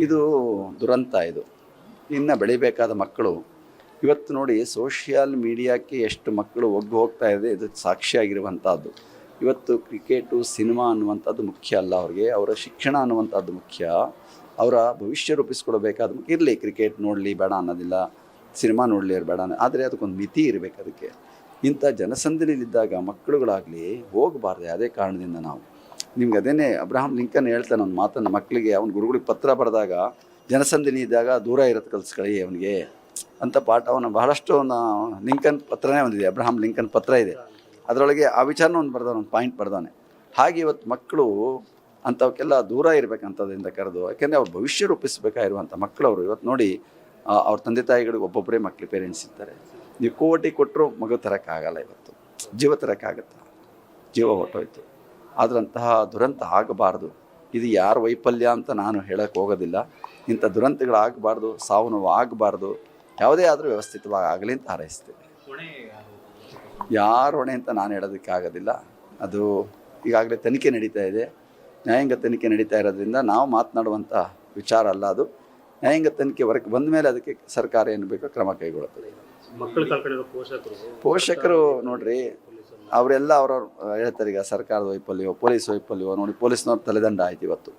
ಇದು ದುರಂತ. ಇದು ಇನ್ನು ಬೆಳಿಬೇಕಾದ ಮಕ್ಕಳು ಇವತ್ತು ನೋಡಿ ಸೋಷಿಯಲ್ ಮೀಡಿಯಾಕ್ಕೆ ಎಷ್ಟು ಮಕ್ಕಳು ಒಗ್ಗು ಹೋಗ್ತಾ ಇದೆ, ಇದು ಸಾಕ್ಷಿಯಾಗಿರುವಂಥದ್ದು. ಇವತ್ತು ಕ್ರಿಕೆಟು ಸಿನಿಮಾ ಅನ್ನುವಂಥದ್ದು ಮುಖ್ಯ ಅಲ್ಲ ಅವ್ರಿಗೆ, ಅವರ ಶಿಕ್ಷಣ ಅನ್ನುವಂಥದ್ದು ಮುಖ್ಯ, ಅವರ ಭವಿಷ್ಯ ರೂಪಿಸ್ಕೊಳ್ಬೇಕಾದ ಇರಲಿ. ಕ್ರಿಕೆಟ್ ನೋಡಲಿ ಬೇಡ ಅನ್ನೋದಿಲ್ಲ, ಸಿನಿಮಾ ನೋಡಲಿ ಬೇಡ ಆದರೆ ಅದಕ್ಕೊಂದು ಮಿತಿ ಇರಬೇಕು. ಅದಕ್ಕೆ ಇಂಥ ಜನಸಂದಣಿಲಿದ್ದಾಗ ಮಕ್ಕಳುಗಳಾಗಲಿ ಹೋಗಬಾರ್ದು. ಯಾವುದೇ ಕಾರಣದಿಂದ ನಾವು ನಿಮ್ಗೆ ಅದೇನೇ ಅಬ್ರಹಾಂ ಲಿಂಕನ್ ಹೇಳ್ತಾನೆ ಒಂದು ಮಾತನ್ನು ಮಕ್ಕಳಿಗೆ, ಅವ್ನ ಗುರುಗಳಿಗೆ ಪತ್ರ ಬರೆದಾಗ ಜನಸಂದಣಿ ಇದ್ದಾಗ ದೂರ ಇರೋದು ಕಲಿಸ್ಕೊಳ್ಳಿ ಅವನಿಗೆ ಅಂತ ಪಾಠ ಅವನು ಬಹಳಷ್ಟು ಲಿಂಕನ್ ಪತ್ರನೇ ಒಂದಿದೆ, ಅಬ್ರಹಾಂ ಲಿಂಕನ್ ಪತ್ರ ಇದೆ, ಅದರೊಳಗೆ ಆ ವಿಚಾರನ ಒಂದು ಬರ್ದವನು, ಒಂದು ಪಾಯಿಂಟ್ ಬರ್ದವನೆ. ಹಾಗೆ ಇವತ್ತು ಮಕ್ಕಳು ಅಂಥವಕ್ಕೆಲ್ಲ ದೂರ ಇರಬೇಕಂಥದ್ರಿಂದ ಕರೆದು, ಯಾಕೆಂದರೆ ಅವ್ರು ಭವಿಷ್ಯ ರೂಪಿಸಬೇಕಾಗಿರುವಂಥ ಮಕ್ಕಳವರು. ಇವತ್ತು ನೋಡಿ ಅವ್ರ ತಂದೆ ತಾಯಿಗಳಿಗೆ ಒಬ್ಬೊಬ್ಬರೇ ಮಕ್ಕಳು ಪೇರೆಂಟ್ಸ್ ಇರ್ತಾರೆ. ನೀವು ಕೋಟಿ ಕೊಟ್ಟರು ಮಗು ತರೋಕ್ಕಾಗಲ್ಲ, ಇವತ್ತು ಜೀವ ತರೋಕ್ಕಾಗತ್ತ, ಜೀವ ಹೊಟ್ಟೋಯ್ತು. ಆದ್ರಂತಹ ದುರಂತ ಆಗಬಾರ್ದು. ಇದು ಯಾರ ವೈಫಲ್ಯ ಅಂತ ನಾನು ಹೇಳೋಕ್ಕೆ ಹೋಗೋದಿಲ್ಲ. ಇಂಥ ದುರಂತಗಳಾಗಬಾರ್ದು, ಸಾವು ನೋವು ಆಗಬಾರ್ದು, ಯಾವುದೇ ಆದರೂ ವ್ಯವಸ್ಥಿತವಾಗಿ ಆಗಲಿ ಅಂತ ಹಾರೈಸ್ತೇವೆ. ಯಾರು ಹೊಣೆ ಅಂತ ನಾನು ಹೇಳೋದಕ್ಕೆ ಆಗೋದಿಲ್ಲ. ಅದು ಈಗಾಗಲೇ ತನಿಖೆ ನಡೀತಾ ಇದೆ, ನ್ಯಾಯಾಂಗ ತನಿಖೆ ನಡೀತಾ ಇರೋದ್ರಿಂದ ನಾವು ಮಾತನಾಡುವಂಥ ವಿಚಾರ ಅಲ್ಲ ಅದು. ನ್ಯಾಯಾಂಗ ತನಿಖೆ ಹೊರಗೆ ಬಂದ ಮೇಲೆ ಅದಕ್ಕೆ ಸರ್ಕಾರ ಏನು ಬೇಕೋ ಕ್ರಮ ಕೈಗೊಳ್ಳುತ್ತದೆ. ಪೋಷಕರು ನೋಡ್ರಿ, ಅವರೆಲ್ಲ ಅವ್ರವ್ರು ಹೇಳ್ತಾರೆ, ಈಗ ಸರ್ಕಾರದ ವೈಫಲ್ಯವೋ ಪೊಲೀಸ್ ವೈಫಲ್ಯವೋ ನೋಡಿ, ಪೊಲೀಸ್ನವ್ರು ತಲೆದಂಡ ಆಯ್ತು ಇವತ್ತು.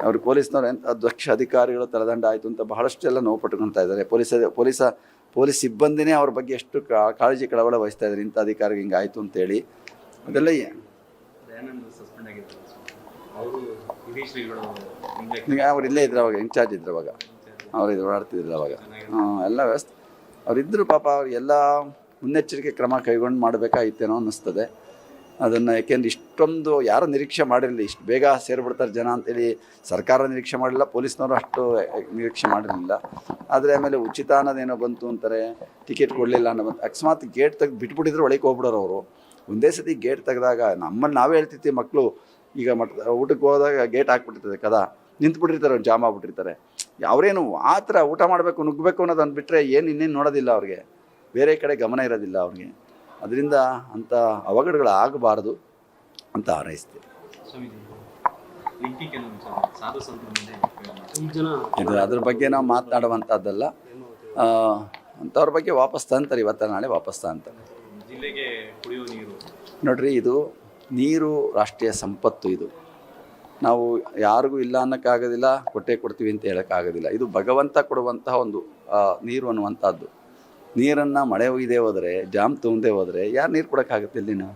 ಅವ್ರಿಗೆ ಪೊಲೀಸ್ನವ್ರು ಎಂಥ ದಕ್ಷ ಅಧಿಕಾರಿಗಳು ತಲೆದಂಡ ಆಯಿತು ಅಂತ ಬಹಳಷ್ಟು ಎಲ್ಲ ನೋವು ಪಟ್ಕೊಳ್ತಾ ಇದ್ದಾರೆ. ಪೊಲೀಸ್ ಸಿಬ್ಬಂದಿನೇ ಅವ್ರ ಬಗ್ಗೆ ಎಷ್ಟು ಕಾಳಜಿ ಕಳವಳ ವಹಿಸ್ತಾ ಇದ್ದಾರೆ, ಇಂಥ ಅಧಿಕಾರಿಗೆ ಹಿಂಗೆ ಆಯಿತು ಅಂತೇಳಿ. ಅದೆಲ್ಲ ಅವ್ರು ಇಲ್ಲೇ ಇದ್ರು ಅವಾಗ, ಇನ್ಚಾರ್ಜ್ ಇದ್ರು ಅವಾಗ, ಅವ್ರು ಇದು ಓಡಾಡ್ತಿದ್ರು ಅವಾಗ. ಎಲ್ಲ ವ್ಯವಸ್ಥೆ ಅವರಿದ್ದರು ಪಾಪ. ಅವ್ರಿಗೆಲ್ಲ ಮುನ್ನೆಚ್ಚರಿಕೆ ಕ್ರಮ ಕೈಗೊಂಡು ಮಾಡಬೇಕಾಗಿತ್ತೇನೋ ಅನ್ನಿಸ್ತದೆ ಅದನ್ನು. ಯಾಕೆಂದ್ರೆ ಇಷ್ಟೊಂದು ಯಾರು ನಿರೀಕ್ಷೆ ಮಾಡಿರಲಿಲ್ಲ, ಇಷ್ಟು ಬೇಗ ಸೇರಿಬಿಡ್ತಾರೆ ಜನ ಅಂತೇಳಿ ಸರ್ಕಾರ ನಿರೀಕ್ಷೆ ಮಾಡಲಿಲ್ಲ, ಪೊಲೀಸ್ನವರು ಅಷ್ಟು ನಿರೀಕ್ಷೆ ಮಾಡಿರಲಿಲ್ಲ. ಆದರೆ ಆಮೇಲೆ ಉಚಿತ ಅನ್ನೋದೇನೋ ಬಂತು ಅಂತಾರೆ, ಟಿಕೆಟ್ ಕೊಡಲಿಲ್ಲ ಅನ್ನೋ ಬಂತು. ಅಕಸ್ಮಾತ್ ಗೇಟ್ ತೆಗೆದು ಬಿಟ್ಬಿಟ್ಟಿದ್ರು ಒಳಗೆ ಹೋಗ್ಬಿಡೋರು ಅವರು. ಒಂದೇ ಸತಿ ಗೇಟ್ ತೆಗೆದಾಗ ನಮ್ಮಲ್ಲಿ ನಾವೇ ಹೇಳ್ತಿರ್ತೀವಿ, ಮಕ್ಕಳು ಈಗ ಊಟಕ್ಕೆ ಹೋದಾಗ ಗೇಟ್ ಹಾಕ್ಬಿಟ್ಟಿರ್ತದೆ, ಕದಾ ನಿಂತ್ಬಿಟ್ಟಿರ್ತಾರೆ, ಅವ್ರು ಜಾಮ್ ಆಗ್ಬಿಟ್ಟಿರ್ತಾರೆ. ಅವರೇನು ಆ ಥರ ಊಟ ಮಾಡಬೇಕು ನುಗ್ಗಬೇಕು ಅನ್ನೋದು ಅಂದ್ಬಿಟ್ರೆ ಏನು ಇನ್ನೇನು ನೋಡೋದಿಲ್ಲ ಅವ್ರಿಗೆ, ಬೇರೆ ಕಡೆ ಗಮನ ಇರೋದಿಲ್ಲ ಅವ್ರಿಗೆ. ಅದರಿಂದ ಅಂಥ ಅವಘಡಗಳು ಆಗಬಾರ್ದು ಅಂತ ಹಾರೈಸ್ತೀವಿ. ಇದು ಅದ್ರ ಬಗ್ಗೆ ನಾವು ಮಾತನಾಡುವಂಥದ್ದಲ್ಲ. ಅಂಥವ್ರ ಬಗ್ಗೆ ವಾಪಸ್ ತಂತಾರೆ, ಇವತ್ತ ನಾಳೆ ವಾಪಸ್ ತಂತಾರೆ. ನೋಡ್ರಿ, ಇದು ನೀರು ರಾಷ್ಟ್ರೀಯ ಸಂಪತ್ತು. ಇದು ನಾವು ಯಾರಿಗೂ ಇಲ್ಲ ಅನ್ನೋಕ್ಕಾಗೋದಿಲ್ಲ, ಕೊಡ್ತೀವಿ ಅಂತ ಹೇಳೋಕ್ಕಾಗೋದಿಲ್ಲ. ಇದು ಭಗವಂತ ಕೊಡುವಂತಹ ಒಂದು ನೀರು ಅನ್ನುವಂಥದ್ದು. ನೀರನ್ನು ಮಳೆ ಒಯ್ದೇ ಹೋದರೆ, ಜಾಮ್ ತುಂಬದೇ ಹೋದರೆ ಯಾರು ನೀರು ಕೊಡೋಕ್ಕಾಗುತ್ತೆ ಇಲ್ಲಿ? ನಾವು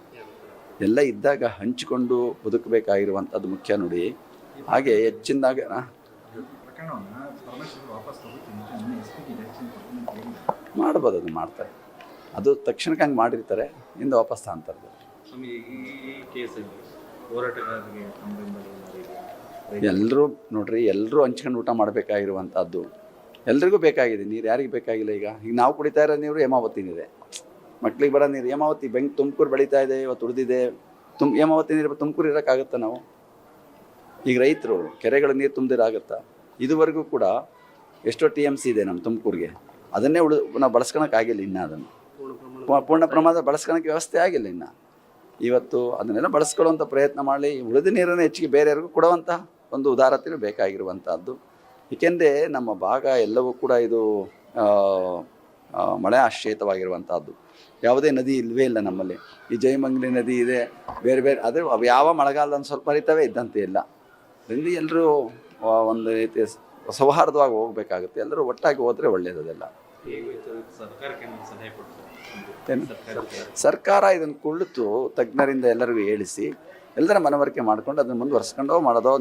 ಎಲ್ಲ ಇದ್ದಾಗ ಹಂಚಿಕೊಂಡು ಬದುಕಬೇಕಾಗಿರುವಂಥದ್ದು ಮುಖ್ಯ ನೋಡಿ. ಹಾಗೆ ಹೆಚ್ಚಿನದಾಗ ಮಾಡ್ಬೋದು, ಅದು ಮಾಡ್ತಾರೆ, ಅದು ತಕ್ಷಣಕ್ಕೆ ಹಂಗೆ ಮಾಡಿರ್ತಾರೆ, ಇಂದ ವಾಪಸ್ ತಗೊಂತಾರೆ. ಎಲ್ಲರೂ ನೋಡ್ರಿ, ಎಲ್ಲರೂ ಹಂಚ್ಕೊಂಡು ಊಟ ಮಾಡಬೇಕಾಗಿರುವಂಥದ್ದು. ಎಲ್ರಿಗೂ ಬೇಕಾಗಿದೆ ನೀರು, ಯಾರಿಗೆ ಬೇಕಾಗಿಲ್ಲ? ಈಗ ನಾವು ಕುಡಿತಾ ಇರೋ ನೀರು ಹೇಮಾವತಿ ನೀರೇ, ಮಕ್ಳಿಗೆ ಬರೋ ನೀರು ಹೇಮಾವತಿ. ತುಮಕೂರು ಬೆಳೀತಾ ಇದೆ, ಇವತ್ತು ಉಳಿದಿದೆ. ಹೇಮಾವತಿ ನೀರು ತುಮಕೂರು ಇರೋಕ್ಕಾಗುತ್ತಾ ನಾವು? ಈಗ ರೈತರು ಕೆರೆಗಳ ನೀರು ತುಂಬಿದಿರಾಗುತ್ತಾ? ಇದುವರೆಗೂ ಕೂಡ ಎಷ್ಟೋ TMC ಇದೆ ನಮ್ಮ ತುಮಕೂರಿಗೆ, ಅದನ್ನೇ ನಾವು ಬಳಸ್ಕೊಳಕ್ಕಾಗಿಲ್ಲ. ಇನ್ನು ಅದನ್ನು ಪೂರ್ಣ ಪ್ರಮಾಣದ ಬಳಸ್ಕೊಳಕ್ಕೆ ವ್ಯವಸ್ಥೆ ಆಗಿಲ್ಲ ಇನ್ನು. ಇವತ್ತು ಅದನ್ನೆಲ್ಲ ಬಳಸ್ಕೊಳ್ಳುವಂಥ ಪ್ರಯತ್ನ ಮಾಡಲಿ, ಉಳಿದ ನೀರನ್ನು ಹೆಚ್ಚಿಗೆ ಬೇರೆಯವ್ರಿಗೂ ಕೊಡುವಂಥ ಒಂದು ಉದಾರತೆ ಬೇಕಾಗಿರುವಂಥದ್ದು. ಏಕೆಂದರೆ ನಮ್ಮ ಭಾಗ ಎಲ್ಲವೂ ಕೂಡ ಇದು ಮಳೆ ಆಶ್ರಯಿತವಾಗಿರುವಂಥದ್ದು. ಯಾವುದೇ ನದಿ ಇಲ್ಲವೇ ಇಲ್ಲ ನಮ್ಮಲ್ಲಿ. ಈ ಜಯಮಂಗಲಿ ನದಿ ಇದೆ, ಬೇರೆ ಬೇರೆ, ಆದರೆ ಅವು ಯಾವ ಮಳೆಗಾಲದಲ್ಲಿ ಸ್ವಲ್ಪ ಹರಿತವೆ, ಇದ್ದಂತೆ ಇಲ್ಲ. ಅದರಿಂದ ಎಲ್ಲರೂ ಒಂದು ರೀತಿ ಸೌಹಾರ್ದವಾಗಿ ಹೋಗಬೇಕಾಗುತ್ತೆ. ಎಲ್ಲರೂ ಒಟ್ಟಾಗಿ ಹೋದರೆ ಒಳ್ಳೆಯದು. ಅದೆಲ್ಲ ಸರ್ಕಾರ ಇದನ್ನು ಕುಳಿತು ತಜ್ಞರಿಂದ ಎಲ್ಲರಿಗೂ ಹೇಳಿಸಿ ಎಲ್ಲರ ಮನವರಿಕೆ ಮಾಡ್ಕೊಂಡು ಅದನ್ನು ಮುಂದುವರ್ಸ್ಕೊಂಡೋ ಮಾಡೋದೋ